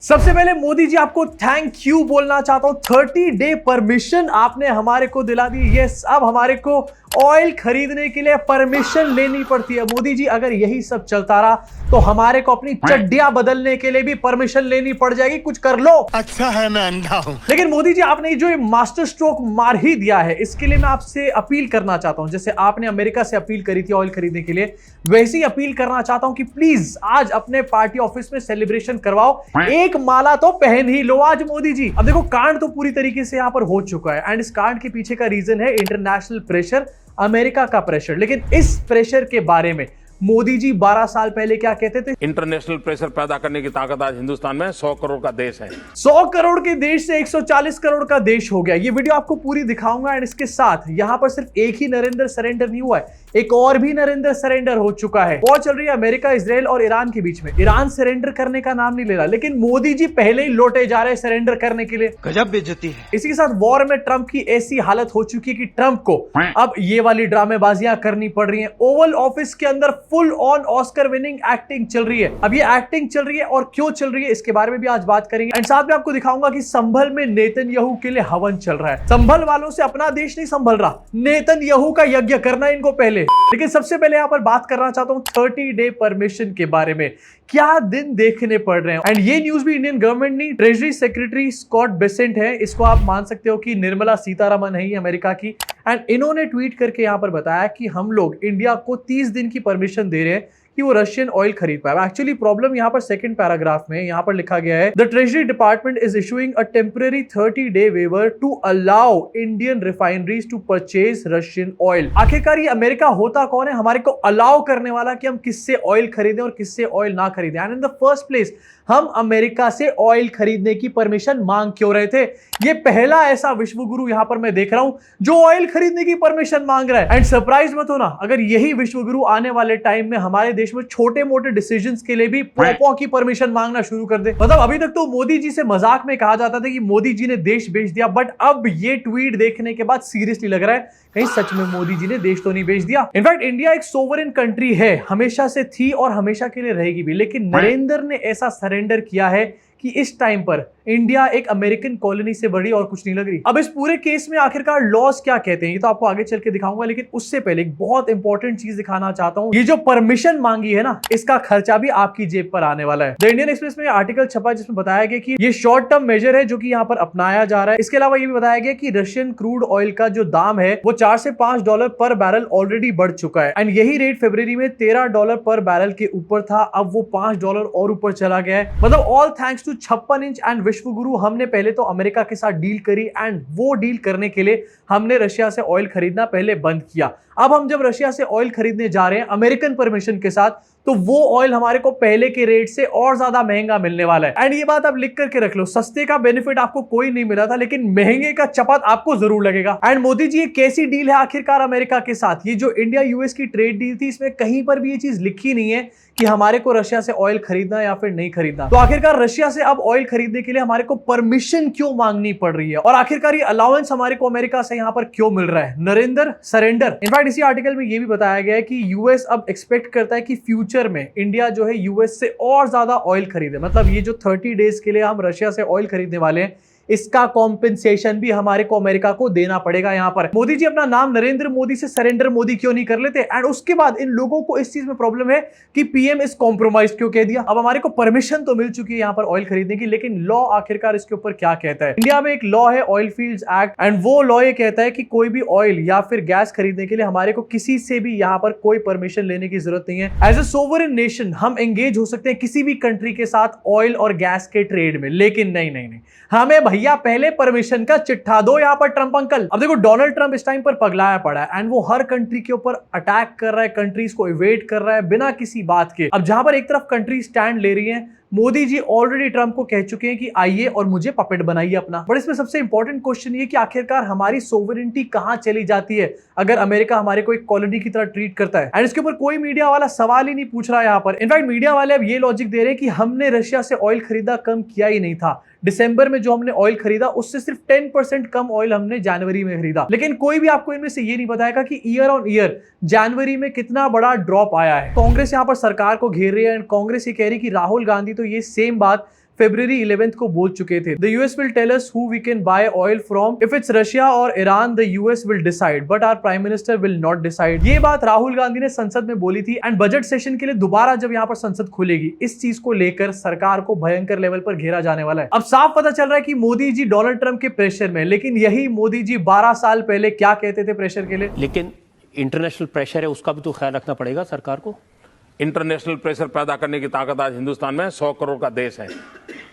सबसे पहले मोदी जी आपको थैंक यू बोलना चाहता हूं। 30 डे परमिशन आपने हमारे को दिला दी। यस, अब हमारे को ऑयल खरीदने के लिए परमिशन लेनी पड़ती है। मोदी जी अगर यही सब चलता रहा तो हमारे को अपनी चड्डियां बदलने के लिए भी परमिशन लेनी पड़ जाएगी। कुछ कर लो। अच्छा है मैं अंधा हूं। लेकिन मोदी जी आपने जो ये मास्टर स्ट्रोक मार ही दिया है, इसके लिए मैं आपसे अपील करना चाहता हूं। जैसे आपने अमेरिका से अपील करी थी ऑयल खरीदने के लिए, वैसे ही अपील करना चाहता हूं कि प्लीज आज अपने पार्टी ऑफिस में सेलिब्रेशन करवाओ। एक माला तो पहन ही लो आज मोदी जी। अब देखो, कांड तो पूरी तरीके से यहां पर हो चुका है एंड इस कांड के पीछे का रीजन है इंटरनेशनल प्रेशर, अमेरिका का प्रेशर। लेकिन इस प्रेशर के बारे में मोदी जी 12 साल पहले क्या कहते थे? इंटरनेशनल प्रेशर पैदा करने की ताकत आज हिंदुस्तान में 100 करोड़ का देश है। 100 करोड़ के देश से 140 करोड़ का देश हो गया। ये वीडियो आपको पूरी दिखाऊंगा एंड इसके साथ यहां पर सिर्फ एक ही नरेंद्र सरेंडर नहीं हुआ है, एक और भी नरेंद्र सरेंडर हो चुका है। वॉर चल रही है अमेरिका, इजराइल और ईरान के बीच में। ईरान सरेंडर करने का नाम नहीं ले रहा, लेकिन मोदी जी पहले ही लौटे जा रहे हैं सरेंडर करने के लिए। गजब बेइज्जती है। इसी के साथ वॉर में ट्रंप की ऐसी हालत हो चुकी है कि ट्रंप को अब ये वाली ड्रामेबाजियां करनी पड़ रही हैं। ओवल ऑफिस के अंदर full on Oscar winning acting चल रही है। अब ये एक्टिंग चल रही है और क्यों चल रही है इसके बारे में भी आज बात करेंगे। एंड साथ में आपको दिखाऊंगा कि संभल में नेतन्याहू के लिए हवन चल रहा है। संभल वालों से अपना देश नहीं संभल रहा, नेतन्याहू का यज्ञ करना है इनको पहले। लेकिन सबसे पहले यहां पर बात करना चाहता हूं 30 डे परमिशन के बारे में। क्या दिन देखने पड़ रहे हैं। एंड ये न्यूज भी इंडियन गवर्नमेंट नहीं, ट्रेजरी सेक्रेटरी स्कॉट बेसेंट है, इसको आप मान सकते हो कि निर्मला सीतारमन है ही अमेरिका की। एंड इन्होंने ट्वीट करके यहां पर बताया कि हम लोग इंडिया को 30 दिन की परमिशन दे रहे हैं कि वो रशियन ऑयल खरीद पाए। एक्चुअली प्रॉब्लम यहां पर सेकंड पैराग्राफ में यहां पर लिखा गया है, the treasury department is issuing a temporary 30 day waiver to allow Indian refineries to purchase Russian oil. आखिरकार ये अमेरिका होता कौन है हमारे को अलाउ करने वाला कि हम किससे ऑयल खरीदें और किससे ऑयल ना खरीदें। And in the first place हम अमेरिका से ऑयल खरीदने की परमिशन मांग क्यों रहे थे? ये पहला ऐसा विश्वगुरु यहां पर मैं देख रहा हूं जो ऑयल खरीदने की परमिशन मांग रहा है। एंड सरप्राइज मत होना अगर यही विश्वगुरु आने वाले टाइम में हमारे देश में छोटे मोटे डिसीजंस के लिए भी पॉपो की परमिशन मांगना शुरू कर दे। मतलब अभी तक तो मोदी जी से मजाक में कहा जाता था कि मोदी जी ने देश बेच दिया, बट अब ये ट्वीट देखने के बाद सीरियसली लग रहा है कहीं सच में मोदी जी ने देश तो नहीं बेच दिया। इनफैक्ट इंडिया एक सोवरेन कंट्री है, हमेशा से थी और हमेशा के लिए रहेगी भी। लेकिन नरेंद्र ने ऐसा सरेंडर किया है कि इस टाइम पर इंडिया एक अमेरिकन कॉलोनी से बड़ी और कुछ नहीं लग रही। अब इस पूरे केस में आखिरकार लॉस क्या कहते हैं ये तो आपको आगे चल के दिखाऊंगा, लेकिन उससे पहले एक बहुत इंपॉर्टेंट चीज दिखाना चाहता हूं। ये जो परमिशन मांगी है ना, इसका खर्चा भी आपकी जेब पर आने वाला है। द इंडियन एक्सप्रेस में आर्टिकल छपा जिसमें बताया गया कि ये शॉर्ट टर्म मेजर है जो कि यहाँ पर अपनाया जा रहा है। इसके अलावा ये भी बताया गया कि रशियन क्रूड ऑयल का जो दाम है वो $4 से $5 पर बैरल ऑलरेडी बढ़ चुका है। एंड यही रेट फरवरी में $13 पर बैरल के ऊपर था, अब वो $5 और ऊपर चला गया है। मतलब all thanks to 56 inch and विश्वगुरु हमने पहले तो अमेरिका के साथ डील करी एंड वो डील करने के लिए हमने रशिया से ऑयल खरीदना पहले बंद किया। अब हम जब रशिया से ऑयल खरीदने जा रहे हैं अमेरिकन परमिशन के साथ, तो वो ऑयल हमारे को पहले के रेट से और ज्यादा महंगा मिलने वाला है। एंड ये बात आप लिख करके रख लो, सस्ते का बेनिफिट आपको कोई नहीं मिला था, लेकिन महंगे का चपात आपको जरूर लगेगा। एंड मोदी जी ये कैसी डील है आखिरकार अमेरिका के साथ? ये जो इंडिया यूएस की ट्रेड डील थी, इसमें कहीं पर भी ये चीज लिखी नहीं है कि हमारे को रशिया से ऑयल खरीदना या फिर नहीं खरीदना। तो आखिरकार रशिया से अब ऑयल खरीदने के लिए हमारे को परमिशन क्यों मांगनी पड़ रही है और आखिरकार ये अलाउंस हमारे को अमेरिका से यहां पर क्यों मिल रहा है? नरेंद्र सरेंडर। इनफैक्ट इसी आर्टिकल में ये भी बताया गया है कि यूएस अब एक्सपेक्ट करता है कि फ्यूचर में इंडिया जो है यूएस से और ज्यादा ऑयल खरीदे। मतलब ये जो 30 डेज के लिए हम रशिया से ऑयल खरीदने वाले हैं, इसका कॉम्पेंसेशन भी हमारे को अमेरिका को देना पड़ेगा। यहां पर मोदी जी अपना नाम नरेंद्र मोदी से सरेंडर मोदी क्यों नहीं कर लेते? एंड उसके बाद इन लोगों को इस चीज में प्रॉब्लम है कि पीएम इज कॉम्प्रोमाइज क्यों कह दिया। अब हमारे को परमिशन तो मिल चुकी है यहां पर ऑयल खरीदने की, लेकिन लॉ आखिरकार इसके ऊपर क्या कहता है? इंडिया में एक लॉ है ऑयल फील्ड्स एक्ट, एंड वो लॉ ये कहता है कि कोई भी ऑयल या फिर गैस खरीदने के लिए हमारे को किसी से भी यहां पर कोई परमिशन लेने की जरूरत नहीं है। एज ए सोवरेन नेशन हम एंगेज हो सकते हैं किसी भी कंट्री के साथ ऑयल और गैस के ट्रेड में, लेकिन नहीं, हमें भैया पहले परमिशन का चिट्ठा दो यहां पर ट्रंप अंकल। अब देखो डोनाल्ड ट्रंप इस टाइम पर पगलाया पड़ा है एंड वो हर कंट्री के ऊपर अटैक कर रहा है, कंट्रीज को इवेट कर रहा है बिना किसी बात के। अब जहां पर एक तरफ कंट्री स्टैंड ले रही है, मोदी जी ऑलरेडी ट्रंप को कह चुके हैं कि आइए और मुझे पपेट बनाइए अपना। बट इसमें सबसे इंपॉर्टेंट क्वेश्चन ये कि आखिरकार हमारी सोवरेनिटी कहां चली जाती है अगर अमेरिका हमारे को एक कॉलोनी की तरह ट्रीट करता है? एंड इसके ऊपर कोई मीडिया वाला सवाल ही नहीं पूछ रहा है यहां पर। इनफैक्ट मीडिया वाले अब ये लॉजिक दे रहे हैं कि हमने रशिया से ऑयल खरीदा कम किया ही नहीं था। दिसंबर में जो हमने ऑयल खरीदा उससे सिर्फ 10% कम ऑयल हमने जनवरी में खरीदा। लेकिन कोई भी आपको इनमें से ये नहीं बताएगा कि ईयर ऑन ईयर जनवरी में कितना बड़ा ड्रॉप आया है। कांग्रेस यहां पर सरकार को घेर रही है एंड कांग्रेस ये कह रही है कि राहुल गांधी तो ये सेम बात फरवरी 11 को बोल चुके थे, the US will tell us who we can buy oil from, if it's Russia और Iran the US will decide but our prime minister will not decide. ये बात राहुल गांधी ने संसद में बोली थी। एंड बजट सेशन के लिए दोबारा जब यहाँ पर संसद खुलेगी, इस चीज को लेकर सरकार को भयंकर लेवल पर घेरा जाने वाला है। अब साफ पता चल रहा है कि मोदी जी डोनाल्ड ट्रंप के प्रेशर में, लेकिन यही मोदी जी 12 साल पहले क्या कहते थे प्रेशर के लिए? लेकिन इंटरनेशनल प्रेशर है, उसका भी तो ख्याल रखना पड़ेगा सरकार को। इंटरनेशनल प्रेशर पैदा करने की ताकत आज हिंदुस्तान में 100 करोड़ का देश है।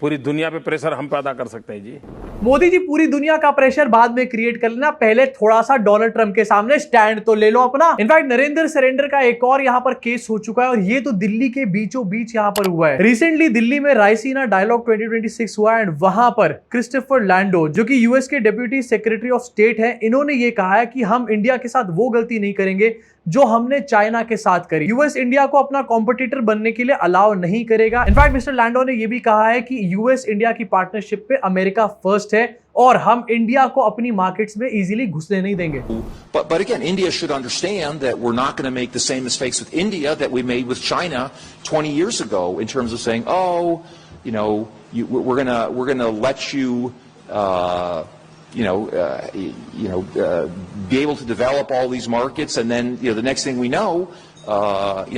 पूरी दुनिया पे प्रेशर हम पैदा कर सकते हैं जी। मोदी जी पूरी दुनिया का प्रेशर बाद में क्रिएट कर लेना, पहले थोड़ा सा डोनाल्ड ट्रंप के सामने स्टैंड तो ले लो अपना। इनफैक्ट नरेंद्र सरेंडर का एक और यहाँ पर केस हो चुका है, और ये तो दिल्ली के बीचों बीच यहाँ पर हुआ है। रिसेंटली दिल्ली में रायसीना डायलॉग 2026 हुआ, एंड वहां पर क्रिस्टोफर लैंडो, जो कि यूएस के डिप्टी सेक्रेटरी ऑफ स्टेट है, इन्होंने ये कहा है कि हम इंडिया के साथ वो गलती नहीं करेंगे जो हमने चाइना के साथ करी। यूएस इंडिया को अपना कॉम्पिटिटर बनने के लिए अलाउ नहीं करेगा। इनफैक्ट मिस्टर लैंडो ने यह भी कहा है कि यूएस इंडिया की पार्टनरशिप पे अमेरिका फर्स्ट है, और हम इंडिया को अपनी मार्केट्स में इजीली घुसने नहीं देंगे। But again, India should understand that we're not going to make the same mistakes with India that we made with China 20 years ago in terms of saying, oh, you know, we're gonna let you. Be able to develop all these markets, and then the next thing we know,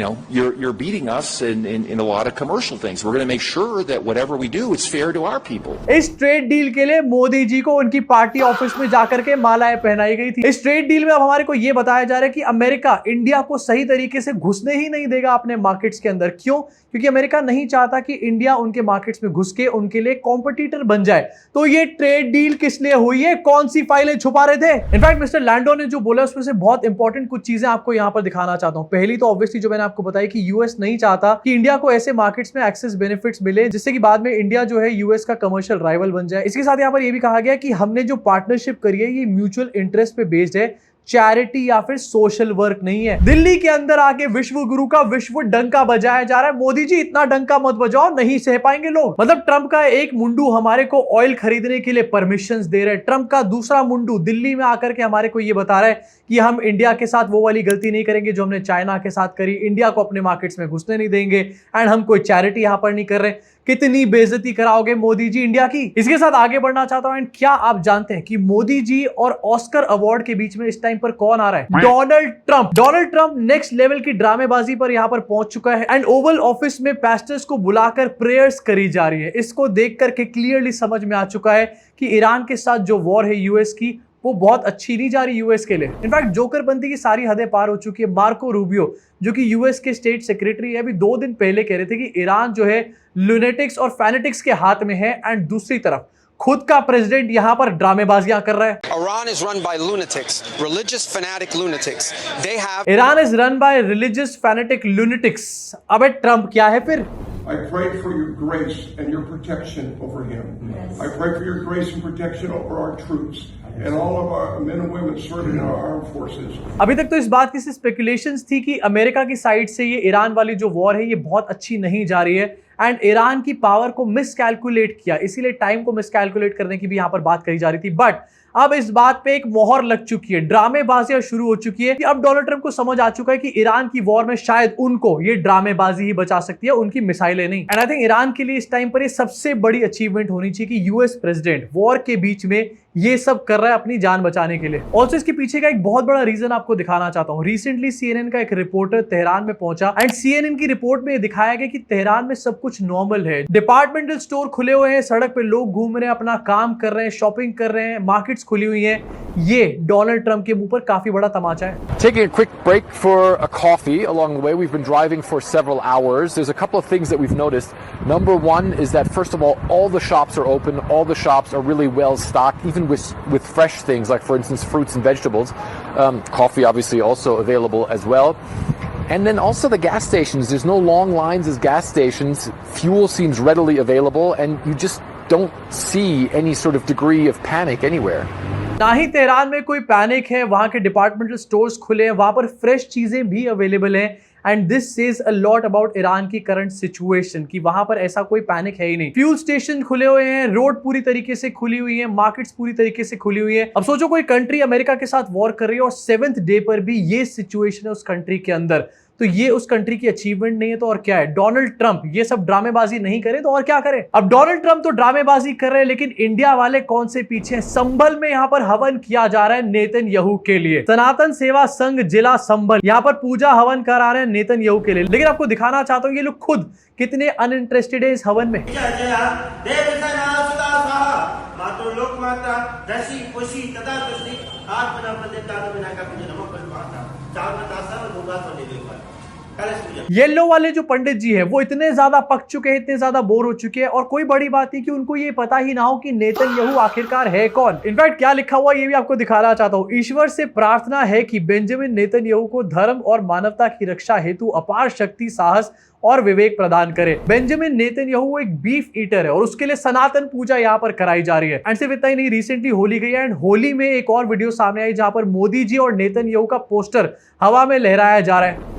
you're beating us in a lot of commercial things. We're going to make sure that whatever we do, it's fair to our people. इस trade deal के लिए मोदी जी को उनकी party office में जाकर के मालाएं पहनाई गई थी। इस ट्रेड डील में अब हमारे को यह बताया जा रहा है कि अमेरिका इंडिया को सही तरीके से घुसने ही नहीं देगा अपने मार्केट्स के अंदर। क्यों? क्योंकि अमेरिका नहीं चाहता कि इंडिया उनके मार्केट्स में घुस के उनके लिए कॉम्पिटिटर बन जाए। तो ये ट्रेड डील किस लिए हुई है? कौन सी फाइलें छुपा रहे थे? इनफैक्ट मिस्टर लैंडो ने जो बोला उसमें से बहुत इंपॉर्टेंट कुछ चीजें आपको यहां पर दिखाना चाहता हूं। पहली तो ऑब्वियसली जो मैंने आपको बताई कि यूएस नहीं चाहता कि इंडिया को ऐसे मार्केट्स में एक्सेस बेनिफिट्स मिले जिससे कि बाद में इंडिया जो है यूएस का कमर्शियल राइवल बन जाए। इसके साथ यहां पर यह भी कहा गया कि हमने जो पार्टनरशिप करी है ये म्यूचुअल इंटरेस्ट पे बेस्ड है, चैरिटी या फिर सोशल वर्क नहीं है। दिल्ली के अंदर आके विश्व गुरु का विश्व डंका बजाया जा रहा है। मोदी जी इतना डंका मत बजाओ, नहीं सह पाएंगे लोग। मतलब ट्रंप का एक मुंडू हमारे को ऑयल खरीदने के लिए परमिशंस दे रहा है, ट्रंप का दूसरा मुंडू दिल्ली में आकर के हमारे को ये बता रहा है कि हम इंडिया के साथ वो वाली गलती नहीं करेंगे जो हमने चाइना के साथ करी, इंडिया को अपने मार्केट्स में घुसने नहीं देंगे, एंड हम कोई चैरिटी यहां पर नहीं कर रहे। कितनी बेइज्जती कराओगे मोदी जी इंडिया की? इसके साथ आगे बढ़ना चाहता हूं। एंड क्या आप जानते हैं कि मोदी जी और ऑस्कर अवार्ड के बीच में इस टाइम पर कौन आ रहा है? Donald Trump. Donald Trump next level की ड्रामेबाजी पर यहां पर पहुंच चुका है, एंड ओवल ऑफिस में पेस्टर्स को बुलाकर प्रेयर्स करी जा रही है। इसको देख करके क्लियरली समझ में आ चुका है कि ईरान के साथ जो वॉर है यूएस की, वो बहुत अच्छी नहीं जा रही यूएस के लिए। इनफैक्ट जोकरपंथी की सारी हदें पार हो चुकी है। मार्को रूबियो, जो कि यूएस के स्टेट सेक्रेटरी है, अभी 2 दिन पहले कह रहे थे कि ईरान जो है लुनेटिक्स और फैनेटिक्स के हाथ में है, एंड दूसरी तरफ खुद का प्रेसिडेंट यहां पर ड्रामेबाजियां कर रहा है। Iran is run by lunatics, religious fanatic lunatics. They have Iran is run by religious fanatic lunatics. अबे ट्रंप क्या है फिर? I pray for your grace and your protection over him. I pray for your grace and protection over our troops and all of our men and women serving in our armed forces. अभी तक तो इस बात की speculations थी कि America की side से ये ईरान वाली जो वॉर है ये बहुत अच्छी नहीं जा रही है, एंड ईरान की पावर को मिसकैलकुलेट किया, इसीलिए टाइम को मिसकैलकुलेट करने की भी यहां पर बात कही जा रही थी। बट अब इस बात पे एक मोहर लग चुकी है, ड्रामेबाजियां शुरू हो चुकी है कि अब डोनाल्ड ट्रंप को समझ आ चुका है कि ईरान की वॉर में शायद उनको ये ड्रामेबाजी ही बचा सकती है, उनकी मिसाइलें नहीं। एंड आई थिंक ईरान के लिए इस टाइम पर ये सबसे बड़ी अचीवमेंट होनी चाहिए कि यूएस प्रेसिडेंट वॉर के बीच में ये सब कर रहा है अपनी जान बचाने के लिए। ऑल्सो इसके पीछे का एक बहुत बड़ा रीजन आपको दिखाना चाहता हूं। रिसेंटली सीएनएन का एक रिपोर्टर तेहरान में पहुंचा, एंड सीएनएन की रिपोर्ट में दिखाया गया कि तेहरान में सब कुछ नॉर्मल है, डिपार्टमेंटल स्टोर खुले हुए हैं, सड़क पे लोग घूम रहे हैं, अपना काम कर रहे हैं, शॉपिंग कर रहे हैं, मार्केट्स खुली हुई हैं। ये डोनाल्ड ट्रंप के मुंह पर काफी बड़ा तमाचा है। Taking a quick break for a coffee along the way. We've been driving for several hours. There's a couple of things that we've noticed. Number one is that first of all the shops are open. All the shops are really well stocked, even with fresh things like, for instance, fruits and vegetables. Coffee obviously also available as well. And then also the gas stations. There's no long lines as gas stations. Fuel seems readily available, and you just don't see any sort of degree of panic anywhere. ना ही Tehran में कोई panic है, वहां के departmental stores खुले हैं, वहां पर फ्रेश चीजें भी अवेलेबल हैं, and this says a lot about Iran की करंट सिचुएशन कि वहां पर ऐसा कोई पैनिक है ही नहीं। फ्यूल स्टेशन खुले हुए हैं, रोड पूरी तरीके से खुली हुई है, मार्केट्स पूरी तरीके से खुली हुई है। अब सोचो कोई कंट्री अमेरिका के साथ वॉर कर रही है और 7th डे पर भी ये सिचुएशन है उस कंट्री के अंदर, तो ये उस कंट्री की अचीवमेंट नहीं है तो और क्या है। डोनाल्ड ट्रंप ये सब ड्रामेबाजी नहीं करे तो और क्या करे। अब डोनाल्ड ट्रंप तो ड्रामेबाजी कर रहे हैं, लेकिन इंडिया वाले कौन से पीछे हैं। संभल में यहां पर हवन किया जा रहा है नेतन्याहू के लिए। सनातन सेवा संघ जिला संभल यहां पर पूजा हवन करा रहे हैं नेतन्याहू के लिए। लेकिन आपको दिखाना चाहता हूं ये लोग खुद कितने अनइंटरेस्टेड है इस हवन में। येलो वाले जो पंडित जी हैं वो इतने ज्यादा पक चुके हैं, इतने ज्यादा बोर हो चुके हैं, और कोई बड़ी बात नहीं कि उनको ये पता ही ना हो कि नेतन्याहू आखिरकार है कौन। इनफैक्ट क्या लिखा हुआ ये भी आपको दिखाना चाहता हूं। ईश्वर से प्रार्थना है कि बेंजामिन नेतन्याहू को धर्म और मानवता की रक्षा हेतु अपार शक्ति, साहस और विवेक प्रदान करे। बेंजामिन नेतन्याहू एक बीफ ईटर है और उसके लिए सनातन पूजा यहाँ पर कराई जा रही है। एंड सिर्फ इतना ही नहीं, रिसेंटली होली गई है एंड होली में एक और वीडियो सामने आई जहां पर मोदी जी और नेतन्याहू का पोस्टर हवा में लहराया जा रहा है।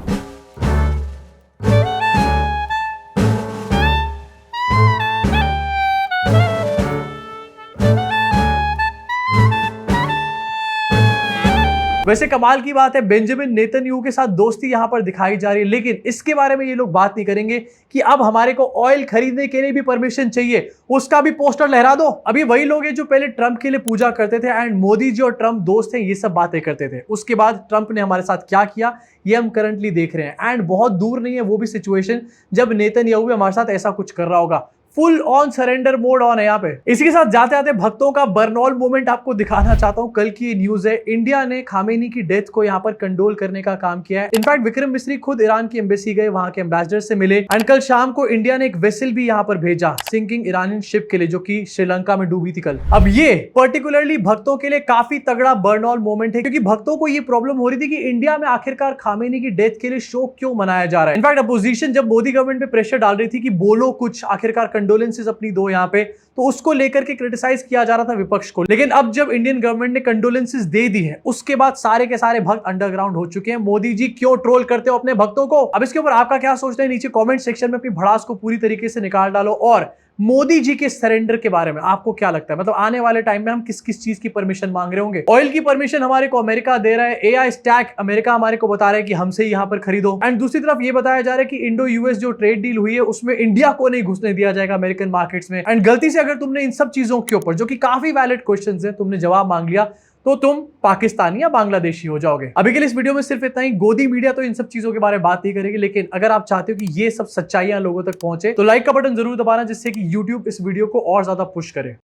वैसे कमाल की बात है बेंजामिन नेतन्याहू के साथ दोस्ती यहां पर दिखाई जा रही है, लेकिन इसके बारे में ये लोग बात नहीं करेंगे कि अब हमारे को ऑयल खरीदने के लिए भी परमिशन चाहिए, उसका भी पोस्टर लहरा दो। अभी वही लोग हैं जो पहले ट्रंप के लिए पूजा करते थे एंड मोदी जी और ट्रंप दोस्त हैं, ये सब बातें करते थे। उसके बाद ट्रंप ने हमारे साथ क्या किया ये हम करंटली देख रहे हैं। एंड बहुत दूर नहीं है वो भी सिचुएशन जब नेतन्याहू भी हमारे साथ ऐसा कुछ कर रहा होगा। Full on surrender mode on है यहाँ पे। इसी के साथ जाते आते भक्तों का बर्नौल मोमेंट आपको दिखाना चाहता हूँ। कल की न्यूज है, इंडिया ने खामेनी की डेथ को यहाँ पर कंडोल करने का काम किया है। इनफैक्ट विक्रम मिस्री खुद ईरान की एम्बेसी गए, वहां के एम्बेसडर से मिले एंड कल शाम को इंडिया ने एक वेसल भी यहाँ पर भेजा सिंकिंग ईरानियन शिप के लिए जो कि श्रीलंका में डूबी थी कल। अब ये पर्टिकुलरली भक्तों के लिए काफी तगड़ा बर्नौल मोमेंट है, क्योंकि भक्तों को ये प्रॉब्लम हो रही थी कि इंडिया में आखिरकार खामेनी की डेथ के लिए शोक क्यों मनाया जा रहा है। इनफैक्ट अपोजिशन जब मोदी गवर्नमेंट पे प्रेशर डाल रही थी कि बोलो कुछ, आखिरकार कंडोलेंसेस अपनी दो यहाँ पे, तो उसको लेकर के क्रिटिसाइज किया जा रहा था विपक्ष को। लेकिन अब जब इंडियन गवर्नमेंट ने कंडोलेंसेस दे दी है उसके बाद सारे के सारे भक्त अंडरग्राउंड हो चुके हैं। मोदी जी क्यों ट्रोल करते हो अपने भक्तों को। अब इसके ऊपर आपका क्या सोचना है नीचे कमेंट सेक्शन में अपनी भड़ास को पूरी तरीके से निकाल डालो। और मोदी जी के सरेंडर के बारे में आपको क्या लगता है, मतलब आने वाले टाइम में हम किस किस चीज की परमिशन मांग रहे होंगे। ऑयल की परमिशन हमारे को अमेरिका दे रहा है, एआई स्टैक अमेरिका हमारे को बता रहा है कि हमसे यहाँ पर खरीदो, एंड दूसरी तरफ ये बताया जा रहा है कि इंडो यूएस जो ट्रेड डील हुई है उसमें इंडिया को नहीं घुसने दिया जाएगा अमेरिकन मार्केट्स में। एंड गलती से अगर तुमने इन सब चीजों के ऊपर, जो कि काफी वैलिड क्वेश्चंस हैं, तुमने जवाब मांग लिया तो तुम पाकिस्तानी या बांग्लादेशी हो जाओगे। अभी के लिए इस वीडियो में सिर्फ इतना ही। गोदी मीडिया तो इन सब चीजों के बारे में बात नहीं करेगी, लेकिन अगर आप चाहते हो कि ये सब सच्चाइयां लोगों तक पहुंचे तो लाइक का बटन जरूर दबाना, जिससे कि YouTube इस वीडियो को और ज्यादा पुश करे।